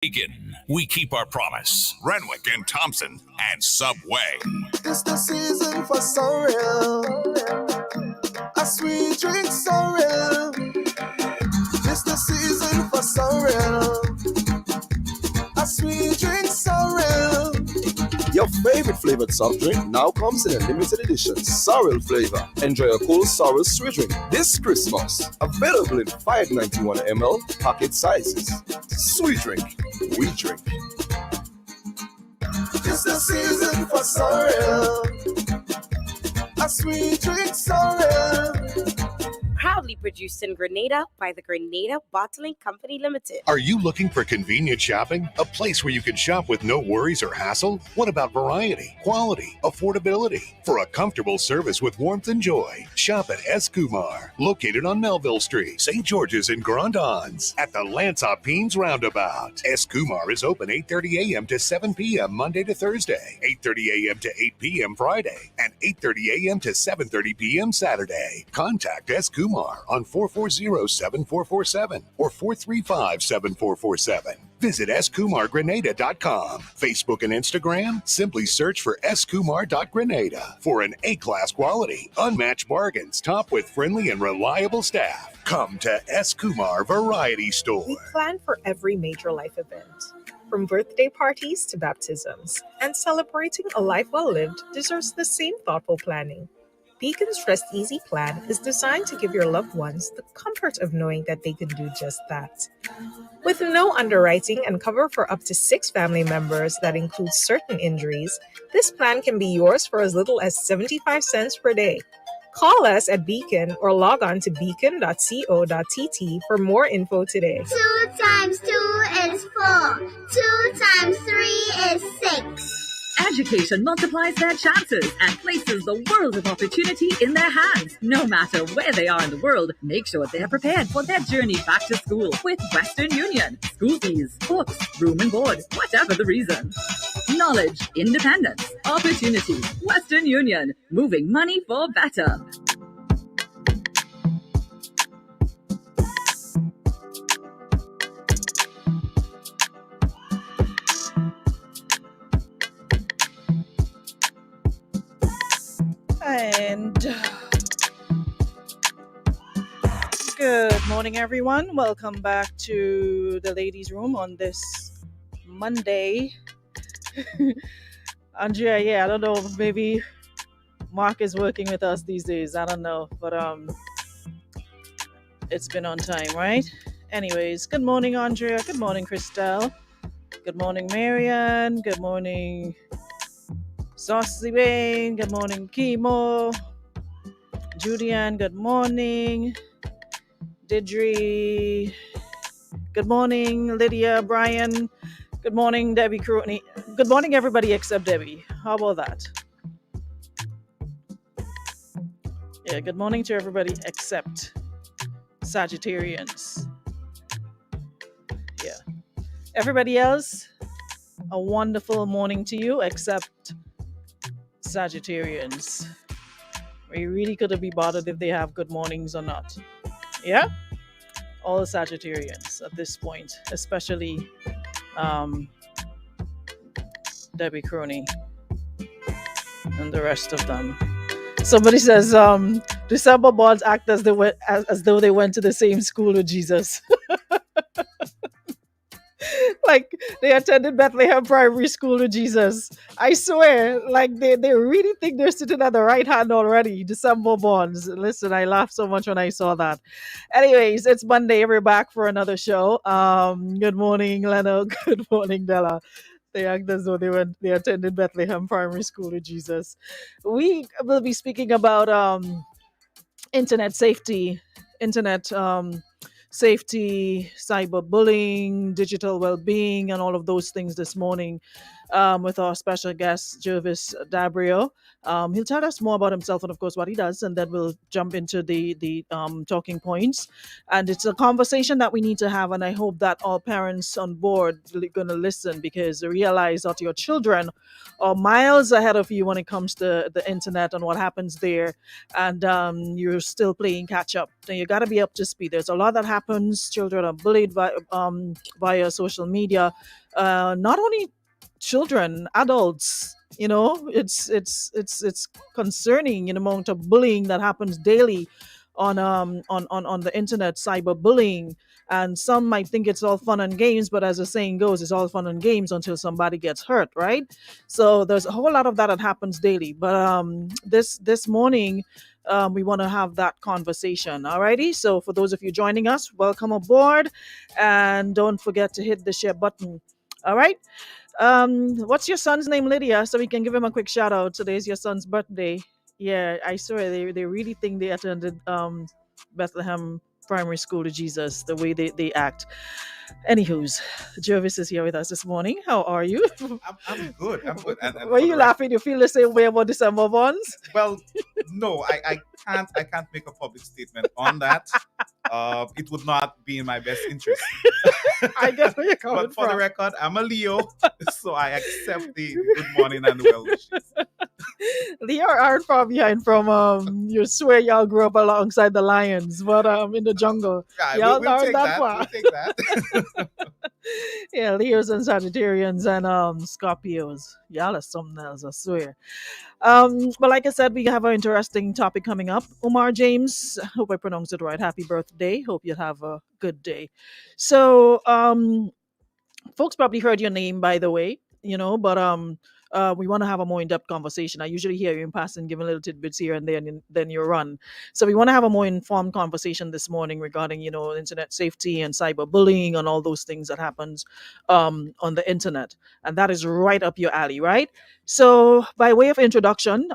Beacon, we keep our promise. Renwick and Thompson and Subway. It's the season for sorrel, a sweet drink sorrel. It's the season for sorrel, a sweet drink sorrel. Your favorite flavored soft drink now comes in a limited edition sorrel flavor. Enjoy a cool sorrel sweet drink this Christmas. Available in 591 ml packet sizes. Sweet drink, we drink. It's the season for sorrel, a sweet drink sorrel. Proudly produced in Grenada by the Grenada Bottling Company Limited. Are you looking for convenient shopping? A place where you can shop with no worries or hassle? What about variety, quality, affordability? For a comfortable service with warmth and joy, shop at S. Kumar, located on Melville Street, St. George's in Grand Anse, at the Lance-Apines Roundabout. S. Kumar is open 8:30 a.m. to 7 p.m. Monday to Thursday, 8:30 a.m. to 8 p.m. Friday, and 8:30 a.m. to 7:30 p.m. Saturday. Contact S. Kumar on 440-7447 or 435-7447. Visit skumargrenada.com. Facebook and Instagram, simply search for skumar.grenada for an A-class quality, unmatched bargains, topped with friendly and reliable staff. Come to S. Kumar Variety Store. We plan for every major life event, from birthday parties to baptisms, and celebrating a life well lived deserves the same thoughtful planning. Beacon's Rest Easy plan is designed to give your loved ones the comfort of knowing that they can do just that. With no underwriting and cover for up to 6 family members that includes certain injuries, this plan can be yours for as little as 75 cents per day. Call us at Beacon or log on to beacon.co.tt for more info today. 2 times 2 is 4. 2 times 3 is 6. Education multiplies their chances and places the world of opportunity in their hands. No matter where they are in the world, make sure they're prepared for their journey back to school with Western Union. School fees, books, room and board, whatever the reason. Knowledge, independence, opportunity. Western Union, moving money for better. And good morning, everyone. Welcome back to the ladies' room on this Monday. Andrea, I don't know, maybe Mark is working with us these days. I don't know, but it's been on time, right? Anyways, good morning, Andrea. Good morning, Christelle. Good morning, Marianne. Good morning, Saucy Wayne, good morning, Kimo. Julian, good morning. Didri, good morning, Lydia, Brian. Good morning, Debbie Crotney. Good morning, everybody except Debbie. How about that? Yeah, good morning to everybody except Sagittarians. Yeah. Everybody else, a wonderful morning to you except Sagittarians. We really couldn't be bothered if they have good mornings or not. Yeah? All the Sagittarians at this point, especially Debbie Crony and the rest of them. Somebody says December balls act as though they went to the same school with Jesus. Like they attended Bethlehem Primary School with Jesus. I swear, like they really think they're sitting at the right hand already. December bonds. Listen, I laughed so much when I saw that. Anyways, it's Monday. We're back for another show. Good morning, Leno. Good morning, Della. They act as though they attended Bethlehem Primary School with Jesus. We will be speaking about internet safety, safety, cyberbullying, digital well-being, and all of those things this morning. with our special guest, Jervis Dabreo. He'll tell us more about himself and, of course, what he does, and then we'll jump into the talking points. And it's a conversation that we need to have, and I hope that all parents on board are going to listen, because they realize that your children are miles ahead of you when it comes to the internet and what happens there, and you're still playing catch up. So you got to be up to speed. There's a lot that happens. Children are bullied via social media. Not only children, adults. It's concerning the amount of bullying that happens daily on the internet, cyberbullying. And some might think it's all fun and games, but as the saying goes, it's all fun and games until somebody gets hurt, right? So there's a whole lot of that happens daily. But this morning, we want to have that conversation. Alrighty. So for those of you joining us, welcome aboard, and don't forget to hit the share button. All right. What's your son's name, Lydia? So we can give him a quick shout out. Today's your son's birthday. Yeah, I swear they really think they attended Bethlehem Primary School to Jesus, the way they act. Anywho's, Jervis is here with us this morning. How are you? I'm good. I'm good. And Why are you laughing? You feel the same way about December bonds? Well, no, I can't make a public statement on that. It would not be in my best interest. I guess where you're coming But for the from. record, I'm a Leo, so I accept the good morning and the well wishes. Leo aren't far behind from you swear y'all grew up alongside the lions, but in the jungle. Yeah, Y'all we'll aren't take that that. far. We'll take that. Yeah, Leos and Sagittarians and Scorpios. Y'all are something else, I swear. But like I said, we have an interesting topic coming up. Umar James, hope I pronounced it right. Happy birthday. Hope you have a good day. So folks probably heard your name, by the way, but we want to have a more in-depth conversation. I usually hear you in passing, giving little tidbits here and there, and then you run. So we want to have a more informed conversation this morning regarding, internet safety and cyberbullying and all those things that happens on the internet. And that is right up your alley, right? So by way of introduction,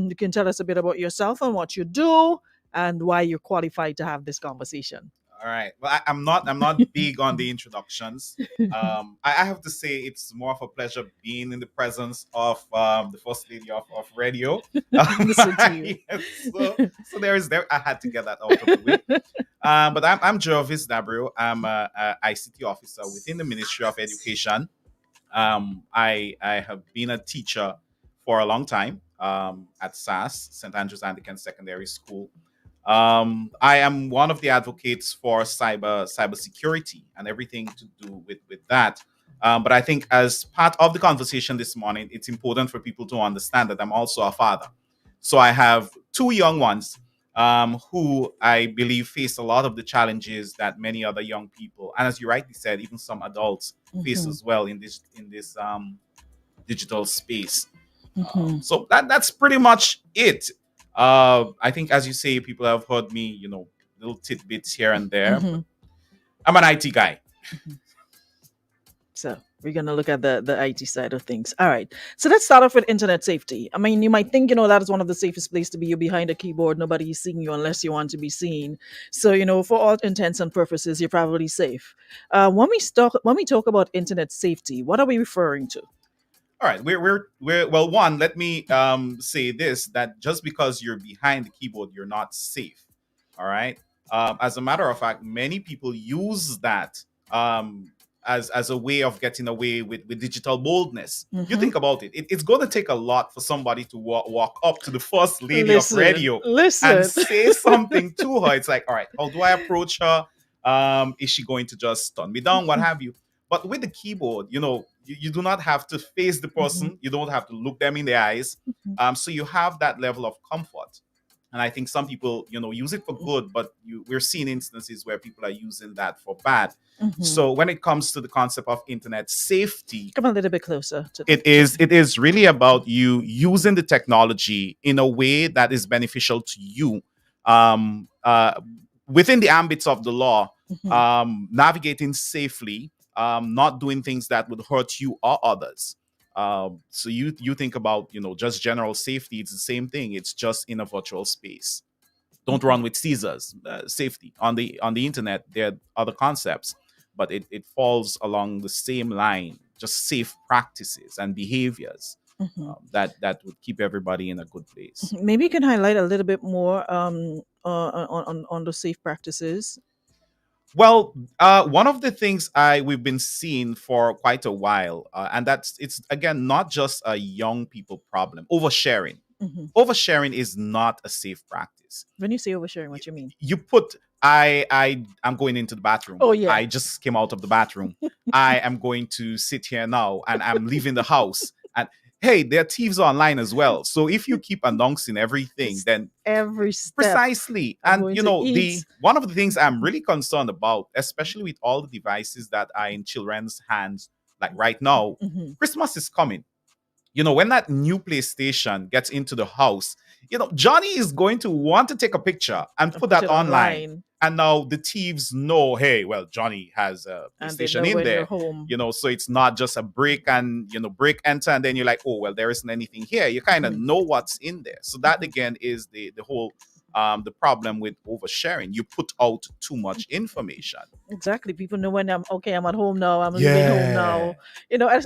you can tell us a bit about yourself and what you do and why you're qualified to have this conversation. All right. Well, I'm not big on the introductions. I have to say it's more of a pleasure being in the presence of the first lady of radio. Listen to you. Yes, so there. I had to get that out of the way. But I'm Jervis Dabreo. I'm a ICT officer within the Ministry of Education. I have been a teacher for a long time at SAS, St. Andrews Anglican Secondary School. I am one of the advocates for cybersecurity and everything to do with that. But I think as part of the conversation this morning, it's important for people to understand that I'm also a father. So I have two young ones who I believe face a lot of the challenges that many other young people, and as you rightly said, even some adults face as well in this digital space. So that's pretty much it. I think, as you say, people have heard me, little tidbits here and there. But I'm an IT guy. So we're going to look at the IT side of things. All right. So let's start off with internet safety. I mean, you might think, that is one of the safest places to be. You're behind a keyboard. Nobody is seeing you unless you want to be seen. So, for all intents and purposes, you're probably safe. When we talk about internet safety, what are we referring to? All right, we're well. One, let me say this: that just because you're behind the keyboard, you're not safe. All right. As a matter of fact, many people use that as a way of getting away with digital boldness. You think about it; it's going to take a lot for somebody to walk up to the first lady of radio and say something to her. It's like, all right, how do I approach her? Is she going to just stun me down? What have you? But with the keyboard, you do not have to face the person. You don't have to look them in the eyes. So you have that level of comfort. And I think some people, use it for good, but we're seeing instances where people are using that for bad. So when it comes to the concept of internet safety, come a little bit closer to it is really about you using the technology in a way that is beneficial to you. Within the ambits of the law, navigating safely, not doing things that would hurt you or others. So you think about, just general safety. It's the same thing. It's just in a virtual space. Don't run with Caesars. Safety on the internet. There are other concepts, but it falls along the same line. just safe practices and behaviors Mhm. that would keep everybody in a good place. Maybe you can highlight a little bit more on the safe practices. Well, one of the things we've been seeing for quite a while, and it's again not just a young people problem. Oversharing. Hmm. Oversharing is not a safe practice. When you say oversharing, what you mean? You put I'm going into the bathroom. Oh, yeah. I just came out of the bathroom. I am going to sit here now, and I'm leaving the house. And hey, there are thieves online as well. So if you keep announcing everything, then Every step. precisely. I'm And going you to know, the eat. one of the things I'm really concerned about, especially with all the devices that are in children's hands, like right now, Mhm. Christmas is coming. You know, when that new PlayStation gets into the house, you know, Johnny is going to want to take a picture and put that it online. And now the thieves know, hey, well, Johnny has a And they PlayStation know in when you're there. home. You know, so it's not just a break and, you know, break enter, and then you're like, oh, well, there isn't anything here. You kind of know what's in there. So that again is the whole the problem with oversharing. You put out too much information. Exactly. People know when I'm at home now. I'm leaving home now. You know,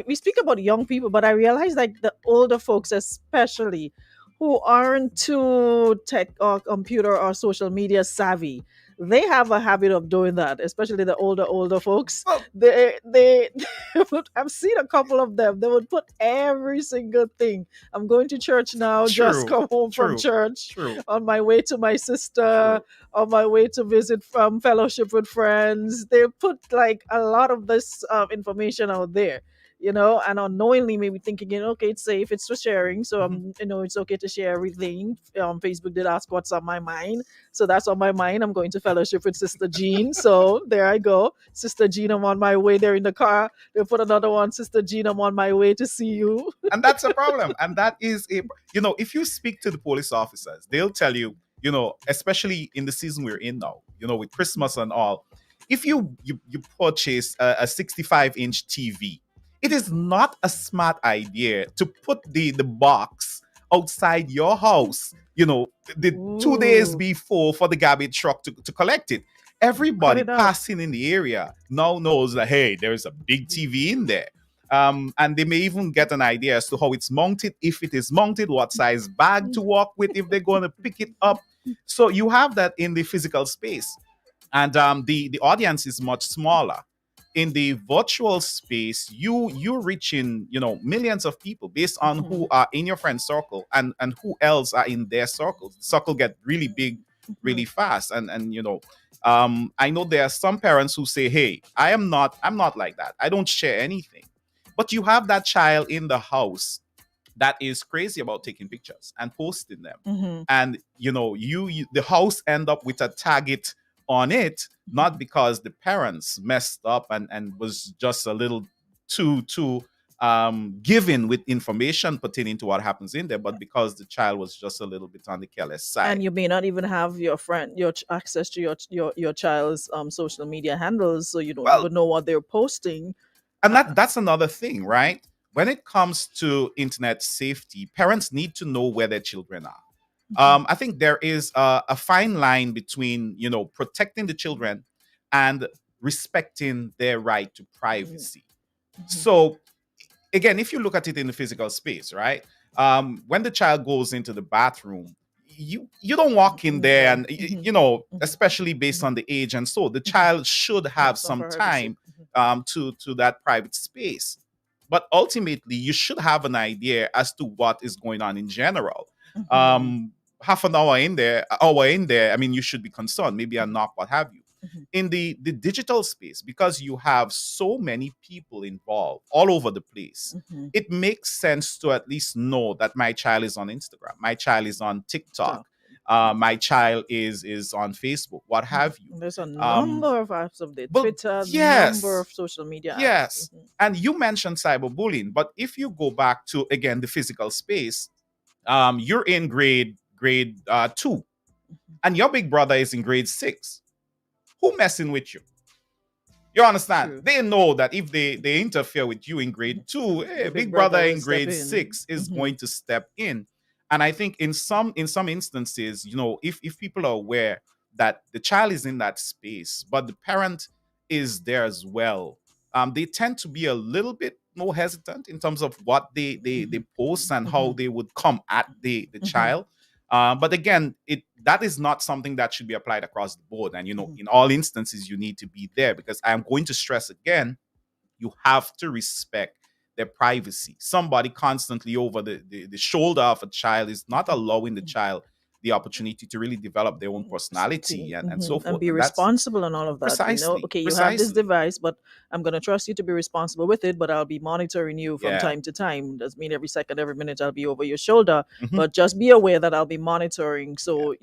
we speak about young people, but I realize like the older folks, especially, who aren't too tech or computer or social media savvy, they have a habit of doing that. Especially the older folks. Well, They I've seen a couple of them. They would put every single thing. I'm going to church now. Just True, come home from true, church. true, On my way to my sister, true. on my way to visit from fellowship with friends. They put like a lot of this information out there, you know, and unknowingly maybe thinking, you know, okay, it's safe, it's for sharing, so Mhm. you know, it's okay to share everything. Facebook did ask what's on my mind, so that's on my mind. I'm going to fellowship with Sister Jean, so there I go, Sister Jean. I'm on my way. There in the car. They put another one, Sister Jean. I'm on my way to see you. And that's a problem. And that is you know, if you speak to the police officers, they'll tell you, you know, especially in the season we're in now, you know, with Christmas and all, if you purchase a 65-inch TV, it is not a smart idea to put the box outside your house, you know, the 2 days Ooh. before for the garbage truck to collect it. Cut Everybody it out. passing in the area now knows that, hey, there's a big TV in there. And they may even get an idea as to how it's mounted, if it is mounted, what size bag to walk with, if they're going to pick it up. So you have that in the physical space, and the audience is much smaller. In the virtual space, you're reaching, you know, millions of people based on who are in your friend circle and who else are in their circles. The circle get really big really fast, and you know, I know there are some parents who say, hey, I'm not like that, I don't share anything. But you have that child in the house that is crazy about taking pictures and posting them. Mhm. And you know, you the house end up with a target on it, not because the parents messed up and was just a little too given with information pertaining to what happens in there, but because the child was just a little bit on the careless side. And you may not even have your access to your child's social media handles, so you don't Well, even know what they're posting. and that's another thing, right? When it comes to internet safety, parents need to know where their children are. I think there is a fine line between, you know, protecting the children and respecting their right to privacy. So again, if you look at it in the physical space, right? When the child goes into the bathroom, you don't walk in there and you know, especially based on the age, and so the child should have some time to that private space. But ultimately, you should have an idea as to what is going on in general. Half an hour in there, I mean, you should be concerned, maybe a knock, what have you. In the digital space, because you have so many people involved all over the place, it makes sense to at least know that my child is on Instagram, my child is on TikTok, my child is on Facebook, what have you. There's a number of apps of the But Twitter, yes, number of social media apps. yes. And you mentioned cyberbullying, but if you go back to again the physical space, you're in grade 2, and your big brother is in grade 6. Who messing with you? You understand? True. They know that if they interfere with you in grade 2, hey, big brother in grade 6 is going to step in. And I think in some instances, you know, if people are aware that the child is in that space, but the parent is there as well, they tend to be a little bit more hesitant in terms of what they post and how they would come at the child. But again, that is not something that should be applied across the board. And in all instances, you need to be there, because I'm going to stress again, you have to respect their privacy. Somebody constantly over the shoulder of a child is not allowing the child the opportunity to really develop their own personality and so forth. And be That's responsible and all of that. precisely Okay, you have this precisely. device, but I'm going to trust you to be responsible with it, but I'll be monitoring you from Yeah. time to time. Doesn't mean every second, every minute I'll be over your shoulder, Mhm. but just be aware that I'll be monitoring. So,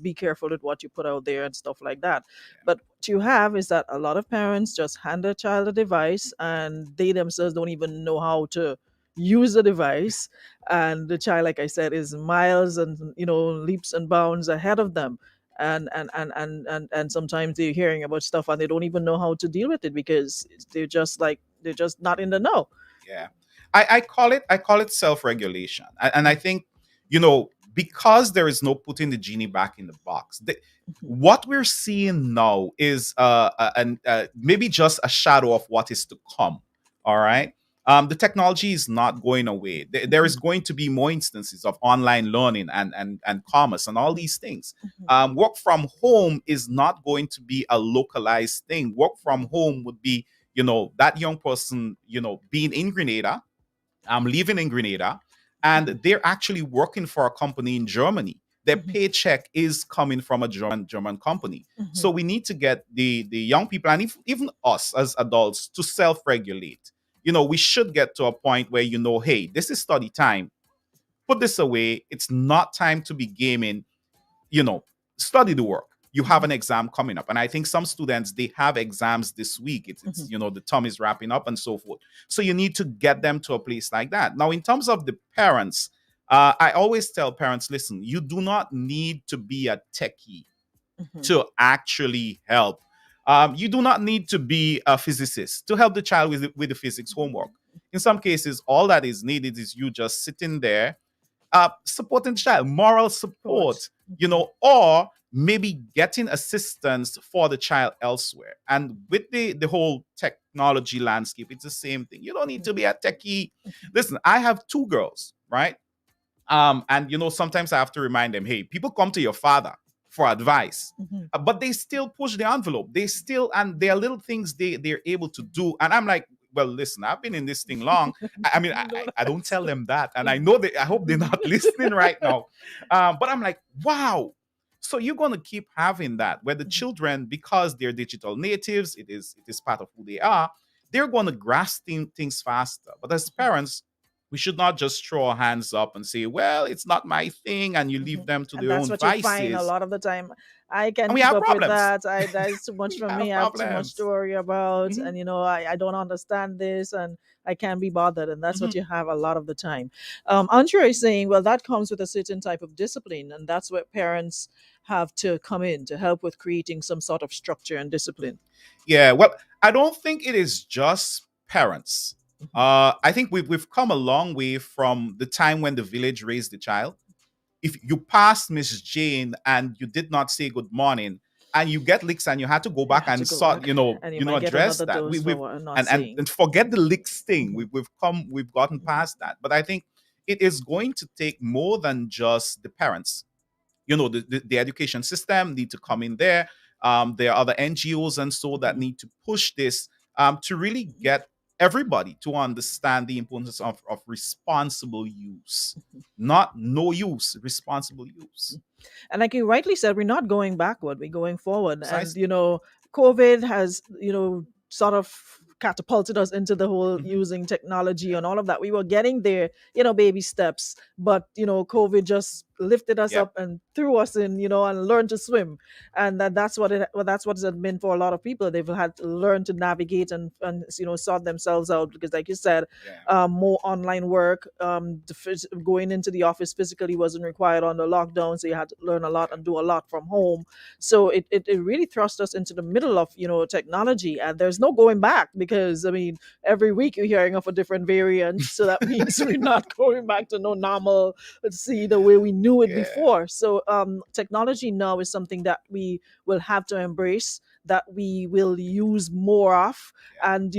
be careful with what you put out there and stuff like that. But what you have is that a lot of parents just hand their child a device and they themselves don't even know how to use the device, and the child, like I said, is miles and leaps and bounds ahead of them, and sometimes they're hearing about stuff and they don't even know how to deal with it because they're just not in the know. Yeah. I call it self-regulation. And I think, because there is no putting the genie back in the box, what we're seeing now is maybe just a shadow of what is to come. All right. The technology is not going away. There is going to be more instances of online learning and commerce and all these things. Work from home is not going to be a localized thing. Work from home would be, that young person, being in Grenada, living in Grenada, and they're actually working for a company in Germany. Their paycheck is coming from a German company. So we need to get the young people, and even us as adults, to self-regulate. We should get to a point where, hey, this is study time. Put this away. It's not time to be gaming. Study the work. You have an exam coming up, and I think some students, they have exams this week. It's the term is wrapping up and so forth. So you need to get them to a place like that. Now, in terms of the parents, I always tell parents, listen, you do not need to be a techie to actually help. You do not need to be a physicist to help the child with the physics homework. In some cases, all that is needed is you just sitting there, supporting the child, moral support, or maybe getting assistance for the child elsewhere. And with the whole technology landscape, it's the same thing. You don't need to be a techie. Listen, I have two girls, right? And sometimes I have to remind them, hey, people come to your father for advice, but they still push the envelope. And there are little things they're able to do. And I'm like, well, listen, I've been in this thing long. I don't tell them that. And I hope they're not listening right now. But I'm like, wow. So you're going to keep having that where the children, because they're digital natives, it is part of who they are, they're going to grasp things faster. But as parents, we should not just throw our hands up and say, well, it's not my thing, and you leave them to And their that's own what you find a vices. lot of the time. I can And we keep have up with problems. that. That's too much We for have me. I have too much problems. to worry about. Mhm. And, I don't understand this and I can't be bothered. And that's what you have a lot of the time. Andrea is saying, well, that comes with a certain type of discipline. And that's where parents have to come in to help with creating some sort of structure and discipline. Yeah, well, I don't think it is just parents. I think we've come a long way from the time when the village raised the child. If you passed Miss Jane and you did not say good morning, and you get licks, and you had to go back have and to go back, and you might get address another that. dose for We've what I'm not and saying. and forget the licks thing. We've gotten past that. But I think it is going to take more than just the parents. The education system need to come in there. There are other NGOs and so that need to push this to really get everybody to understand the importance of responsible use, not no use, responsible use. And like you rightly said, we're not going backward, we're going forward. And, Precisely. COVID has, sort of catapulted us into the whole Mhm. using technology and all of that. We were getting there, baby steps, but, COVID just lifted us Yep. up and threw us in, and learned to swim. And that's what that's what it's been for a lot of people. They've had to learn to navigate and sort themselves out because, like you said, Yeah. more online work. Going into the office physically wasn't required on the lockdown, so you had to learn a lot and do a lot from home. So it really thrust us into the middle of technology, and there's no going back because every week you're hearing of a different variant. So that means we're not going back to no normal. Let's see the way we knew it Yeah. before. So technology now is something that we will have to embrace. that we will use more of. Yeah. And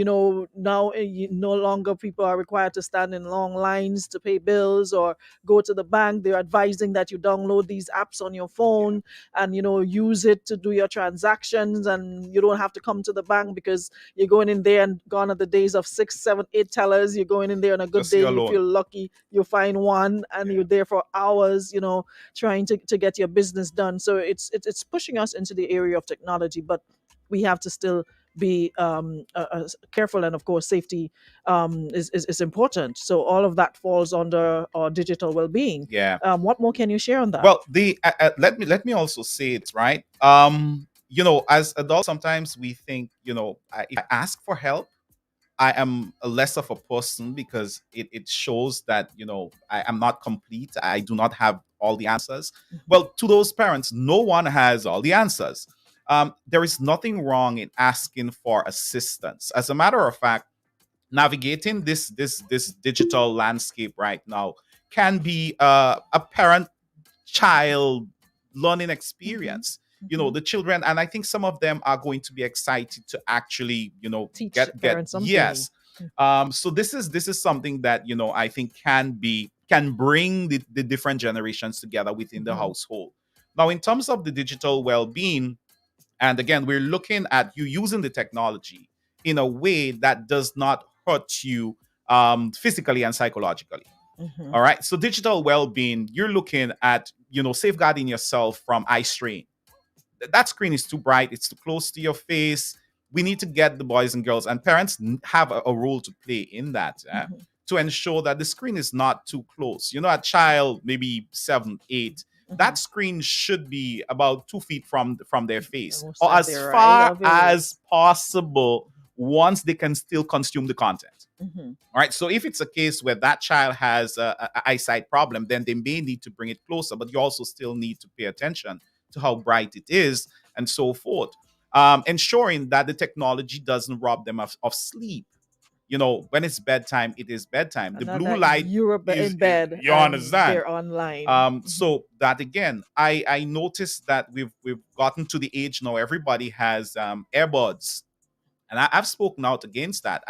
now no longer people are required to stand in long lines to pay bills or go to the bank. They're advising that you download these apps on your Yeah. phone and use it to do your transactions, and you don't have to come to the bank because you're going in there, and gone are the days of 6, 7, 8 tellers. You're going in there on a good Just day, you you alone. feel lucky, you find one, and Yeah. you're there for hours, trying to get your business done. So it's pushing us into the area of technology, but we have to still be careful, and of course safety is important. So all of that falls under our digital well-being. Yeah. What more can you share on that? Well, the let me also say it right. As adults, sometimes we think, if I ask for help, I am a less of a person because it shows that I am not complete. I do not have all the answers. Well, to those parents, no one has all the answers. There is nothing wrong in asking for assistance. As a matter of fact, navigating this digital landscape right now can be a parent child learning experience. The children, and I think some of them are going to be excited to actually Teach get parents something. yes. So this is something that I think can bring the different generations together within the household. Now, in terms of the digital well-being, and again, we're looking at you using the technology in a way that does not hurt you physically and psychologically. All right. So digital well-being, you're looking at, safeguarding yourself from eye strain. That screen is too bright. It's too close to your face. We need to get the boys and girls, and parents have a role to play in that, to ensure that the screen is not too close. A child, maybe 7, 8, that screen should be about 2 feet from their face, Almost or at as their eye far level. as possible, once they can still consume the content. Mhm. All right. So if it's a case where that child has a eyesight problem, then they may need to bring it closer, but you also still need to pay attention to how bright it is and so forth. Ensuring that the technology doesn't rob them of sleep. When it's bedtime, it is bedtime. The And blue that light you're is, in bed, you and understand. they're online. So that again, I noticed that we've gotten to the age now. Everybody has earbuds, and I've spoken out against that.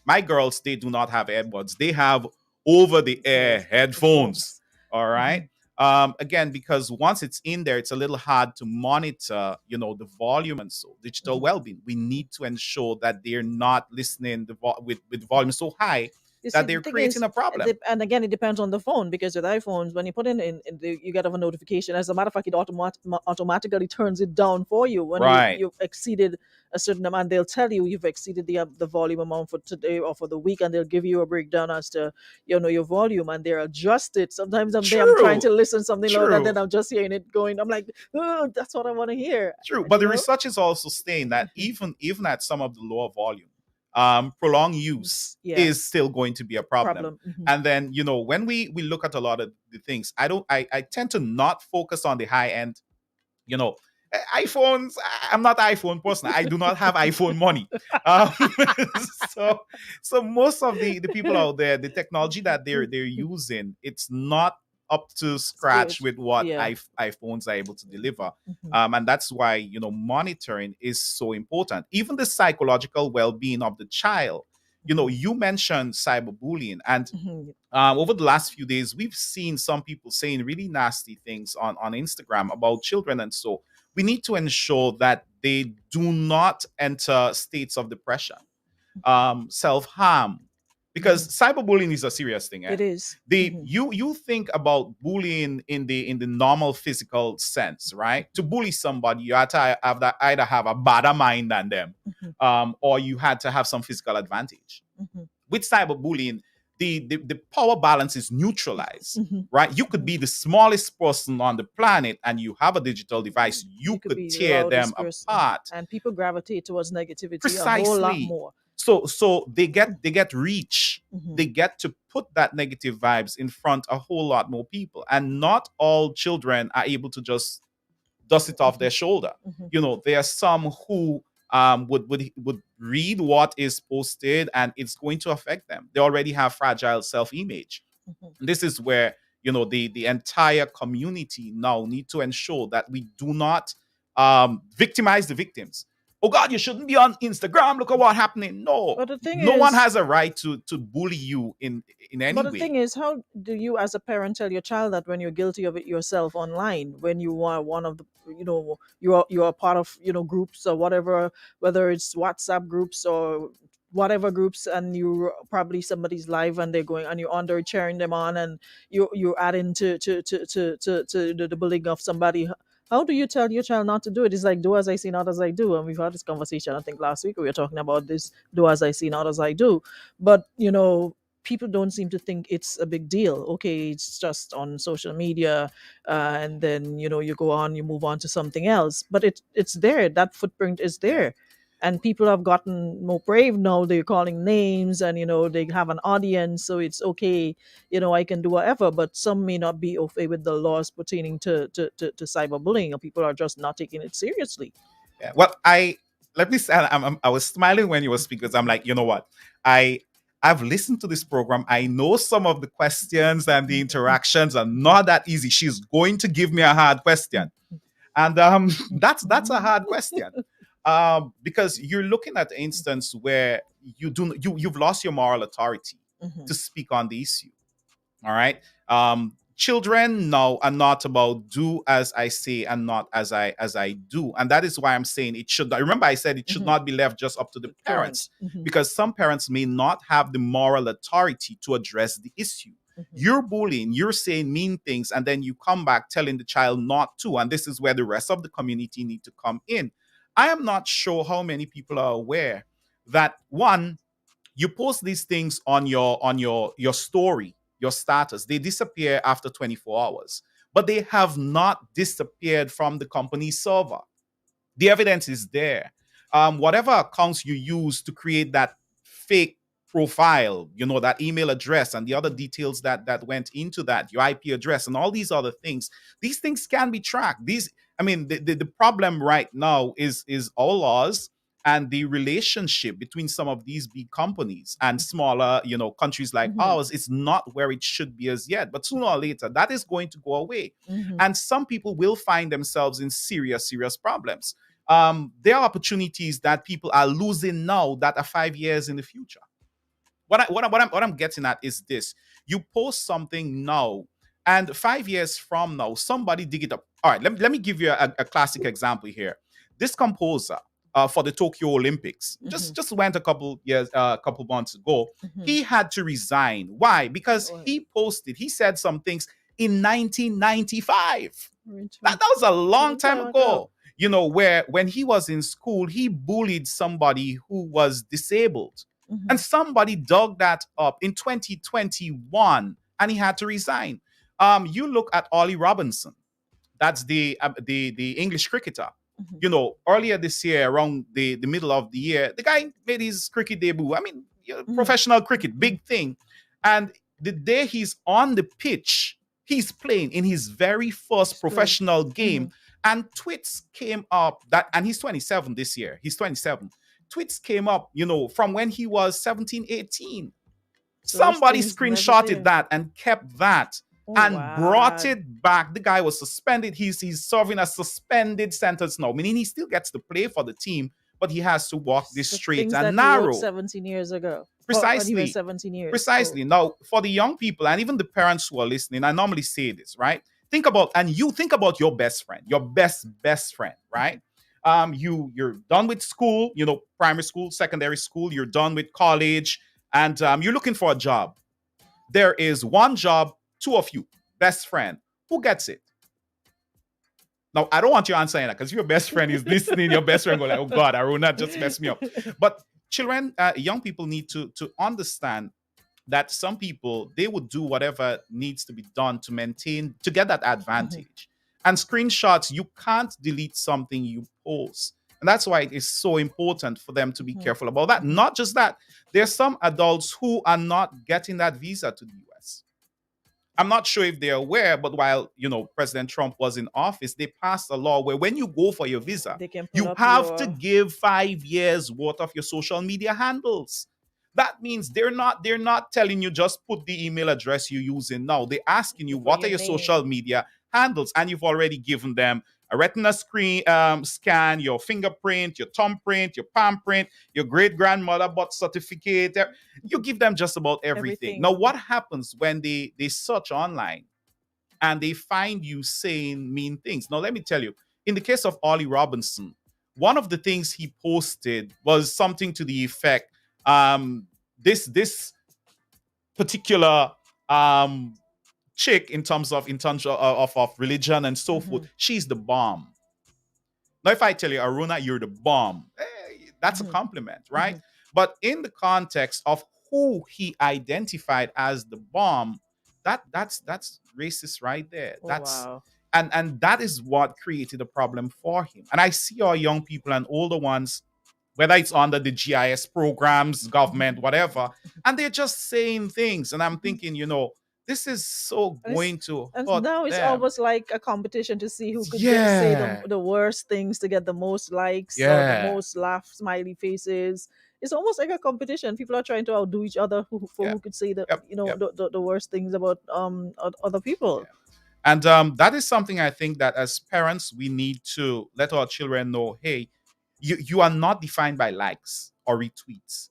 My girls, they do not have earbuds. They have over the air Yes, headphones. All right. Mhm. Again, because once it's in there, it's a little hard to monitor, the volume and so digital well-being. We need to ensure that they're not listening with volume so high You see, that the they're thing creating is, a problem. and again, it depends on the phone, because with iPhones, when you put you get a notification. As a matter of fact, it automatically turns it down for you when Right. you've exceeded a certain amount. They'll tell you you've exceeded the volume amount for today or for the week, and they'll give you a breakdown as to your volume, and they're adjusted. Sometimes I'm there, I'm trying to True. listen something louder, and True. then I'm just hearing it going. I'm like, oh, that's what I want to hear. True, And, but the research is also saying that even at some of the lower volume, prolonged use Yeah. is still going to be a problem. Mhm. And then when we look at a lot of the things, I tend to not focus on the high end. You know, iPhones. I'm not an iPhone person. I do not have iPhone money. Um, so most of the people out there, the technology that they're using, it's not up to scratch Good. with what Yeah. iPhones are able to deliver. Mhm. And that's why monitoring is so important. Even the psychological well-being of the child. You mentioned cyberbullying, and Mhm. over the last few days, we've seen some people saying really nasty things on Instagram about children. And so we need to ensure that they do not enter states of depression, self-harm, because cyberbullying is a serious thing. It is. The Mhm. you think about bullying in the normal physical sense, right? To bully somebody, you had to either have a better mind than them, Mhm. or you had to have some physical advantage. Mhm. With cyberbullying, the power balance is neutralized, Mhm. right? You could be the smallest person on the planet and you have a digital device, you Could could be the tear them loudest person, apart. and people gravitate towards negativity a whole lot Precisely. more. So they get reach. Mhm. They get to put that negative vibes in front a whole lot more people. And not all children are able to just dust it off their shoulder. Mhm. There are some who would read what is posted and it's going to affect them. They already have fragile self-image. Mhm. This is where the entire community now need to ensure that we do not victimize the victims, oh God, you shouldn't be on Instagram. Look at what's happening. No, But the thing no one is, has a right to bully you in any but the way. thing is, how do you, as a parent, tell your child that when you're guilty of it yourself online, when you are one of the, you're a part of, groups or whatever, whether it's WhatsApp groups or whatever groups, and you're probably somebody's live and they're going and you're on there cheering them on, and you're adding to the bullying of somebody. How do you tell your child not to do it? It's like, do as I see, not as I do. And we've had this conversation, I think last week we were talking about this, do as I see, not as I do. But people don't seem to think it's a big deal. Okay, it's just on social media, and then you go on, you move on to something else. But it's there. That footprint is there, and people have gotten more brave now. They're calling names, and they have an audience, so it's okay. I can do whatever. But some may not be okay with the laws pertaining to cyberbullying, or people are just not taking it seriously. Yeah. Well, let me say, I was smiling when you were speaking because I'm like, you know what, I've listened to this program. I know some of the questions and the interactions are not that easy. She's going to give me a hard question, and that's a hard question, because you're looking at an instance where you've lost your moral authority Mhm. to speak on the issue. All right. Children now are not about do as I say and not as I do, and that is why I'm saying it should. Remember, I said it should Mhm. not be left just up to the parents, Mhm. because some parents may not have the moral authority to address the issue. Mhm. You're bullying, you're saying mean things, and then you come back telling the child not to, and this is where the rest of the community need to come in. I am not sure how many people are aware that, one, you post these things on your story, your status, they disappear after 24 hours, but they have not disappeared from the company's server. The evidence is there. Whatever accounts you use to create that fake profile, that email address and the other details that went into that, your IP address and all these things can be tracked. The problem right now is our laws and the relationship between some of these big companies and smaller, countries like Mhm. ours is not where it should be as yet. But sooner or later, that is going to go away. Mhm. And some people will find themselves in serious, serious problems. There are opportunities that people are losing now that are 5 years in the future. What I'm getting at is this: you post something now, and 5 years from now, somebody dig it up. All right, let me give you a classic example here. This composer for the Tokyo Olympics just went a couple months ago. Mhm. He had to resign. Why? Because Why? he said some things in 1995. Which That was a long long time time ago. Where when he was in school, he bullied somebody who was disabled. Mhm. And somebody dug that up in 2021 and he had to resign. You look at Ollie Robinson. That's the English cricketer. Mhm. Earlier this year, around the middle of the year, the guy made his cricket debut. Professional cricket, big thing. And the day he's on the pitch, he's playing in his very first professional game. And tweets came up and he's 27 this year. He's 27. Tweets came up, from when he was 17, 18. So those Somebody things never screenshotted there. that and kept that Oh, and brought wow. it back. The guy was suspended. He's serving a suspended sentence now, meaning he still gets to play for the team, but he has to walk this So straight things and that he wrote narrow. 17 years ago. When he was Precisely. 17 years. Precisely. Now, for the young people and even the parents who are listening, I normally say this, right? Think about your best friend, your best friend, right? You're done with school, primary school, secondary school, you're done with college, and you're looking for a job. There is one job, two of you, best friend. Who gets it? Now, I don't want you answering that because your best friend is listening. Your best friend go like, "Oh God, Aruna just messed me up." But children, young people need to understand that some people, they would do whatever needs to be done to get that advantage. And screenshots, you can't delete something you post. And that's why it is so important for them to be careful about that. Not just that, there's some adults who are not getting that visa to the US. I'm not sure if they're aware, but while President Trump was in office, they passed a law where when you go for your visa, They can pull you up have to your- give 5 years worth of your social media handles. That means they're not telling you just put the email address you're using now. They're asking you For what your are your name. social media handles, and you've already given them a retina screen scan, your fingerprint, your thumbprint, your palm print, your great grandmother birth certificate. You give them just about everything. Now, what happens when they search online and they find you saying mean things? Now, let me tell you, in the case of Ollie Robinson, one of the things he posted was something to the effect, this particular chick, in terms of religion and so forth, she's the bomb. Now, if I tell you, Aruna, you're the bomb, that's a compliment, right? But in the context of who he identified as the bomb, that's racist right there. Wow. And that is what created a problem for him. And I see our young people and older ones, whether it's under the GIS programs, government, whatever, and they're just saying things. And I'm thinking, this is so going to And hurt now it's them. almost like a competition to see who could say the worst things to get the most likes or the most laugh smiley faces. It's almost like a competition. People are trying to outdo each other who could say the worst things about other people. And that is something I think that as parents we need to let our children know. Hey, you are not defined by likes or retweets.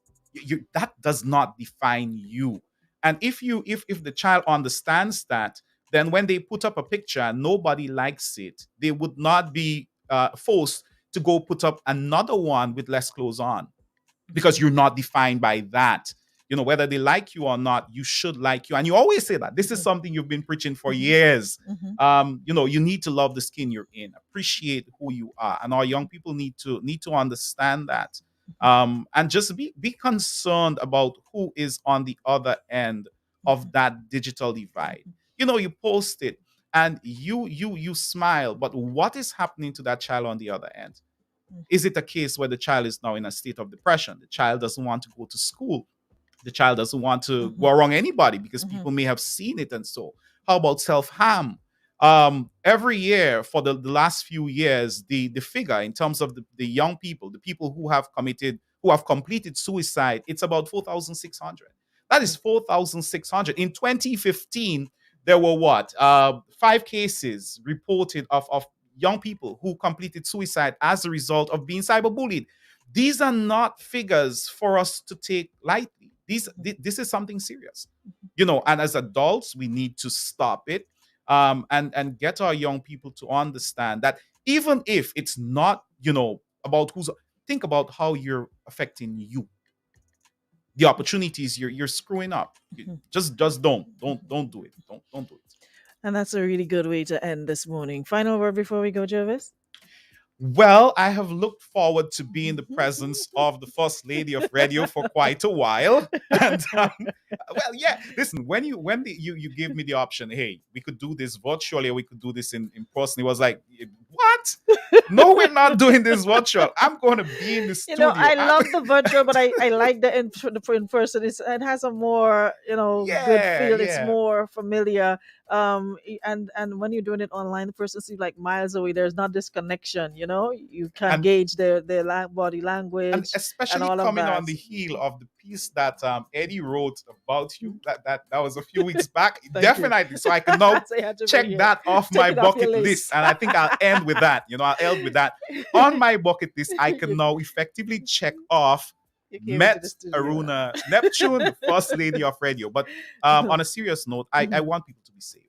That does not define you. And if the child understands that, then when they put up a picture and nobody likes it, they would not be forced to go put up another one with less clothes on, because you're not defined by that. Whether they like you or not, you should like you. And you always say that. This is something you've been preaching for years. You need to love the skin you're in, appreciate who you are. And our young people need to understand that. And just be concerned about who is on the other end of that digital divide. You post it and you smile, but what is happening to that child on the other end? Is it a case where the child is now in a state of depression? The child doesn't want to go to school. The child doesn't want to go around anybody because people may have seen it. And so how about self-harm? Every year for the last few years, the figure in terms of the young people, the people who have completed suicide, it's about 4,600. That is 4,600. In 2015, there were 5 cases reported of young people who completed suicide as a result of being cyberbullied. These are not figures for us to take lightly. This is something serious, and as adults, we need to stop it, and get our young people to understand that even if it's not, about think about how you're affecting you. The opportunities you're screwing up. Just don't do it. Don't do it. And that's a really good way to end this morning. Final word before we go, Jervis? Well, I have looked forward to being in the presence of the First Lady of Radio for quite a while. And listen, when you gave me the option, hey, we could do this virtually or we could do this in person, it was like, what? No, we're not doing this virtual. I'm going to be in the studio. I love the virtual, but I like the in person. It has a more good feel. It's more familiar. And when you're doing it online, the person seems like miles away. There's not this connection. You can gauge their body language, and especially and all coming of that. on the heel of the piece that Eddie wrote about you. That was a few weeks back. Definitely, so I can now check that off my bucket list. And I think I'll end with that. I'll end with that. On my bucket list, I can now effectively check off met Aruna Neptune, the First Lady of Radio. But on a serious note, I want people to be safe.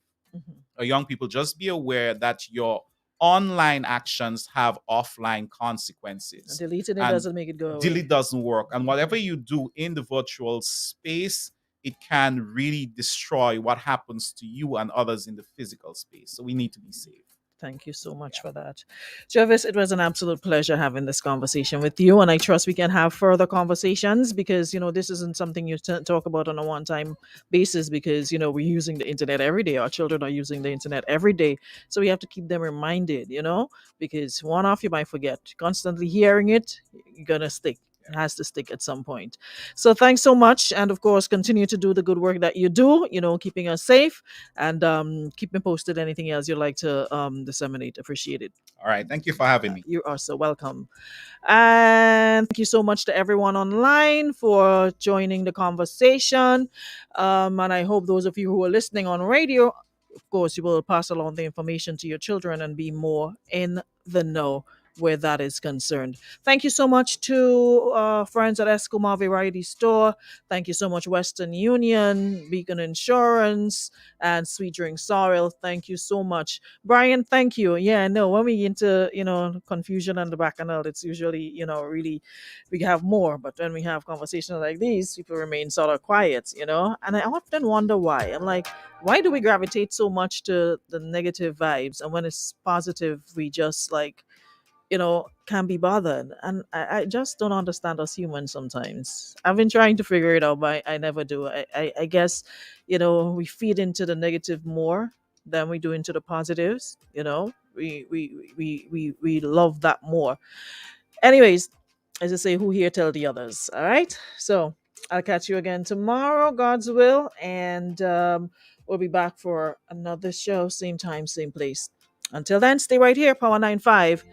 Young people, just be aware that your online actions have offline consequences. Deleting it doesn't make it go away. Delete doesn't work. And whatever you do in the virtual space, it can really destroy what happens to you and others in the physical space. So we need to be safe. Thank you so much for that. Jervis, it was an absolute pleasure having this conversation with you. And I trust we can have further conversations because, this isn't something you talk about on a one-time basis because, we're using the internet every day. Our children are using the internet every day. So we have to keep them reminded, because one off you might forget. Constantly hearing it, you're going to stick. It has to stick at some point. So thanks so much. And of course, continue to do the good work that you do, keeping us safe and keep me posted. Anything else you'd like to disseminate. Appreciate it. All right. Thank you for having me. You are so welcome. And thank you so much to everyone online for joining the conversation. And I hope those of you who are listening on radio, of course, you will pass along the information to your children and be more in the know where that is concerned. Thank you so much to friends at Escomar Variety Store. Thank you so much, Western Union, Beacon Insurance, and Sweet Drink Sorrel. Thank you so much. Brian, thank you. Yeah, no, when we into, confusion and the bacchanal, it's usually, really, we have more. But when we have conversations like these, people remain sort of quiet, And I often wonder why. I'm like, why do we gravitate so much to the negative vibes? And when it's positive, we just like, can be bothered. And I just don't understand us humans sometimes. I've been trying to figure it out, but I never do. I guess, we feed into the negative more than we do into the positives, we love that more. Anyways, as I say, who here tell the others? All right. So I'll catch you again tomorrow, God's will. And we'll be back for another show, same time, same place. Until then, stay right here, Power 95.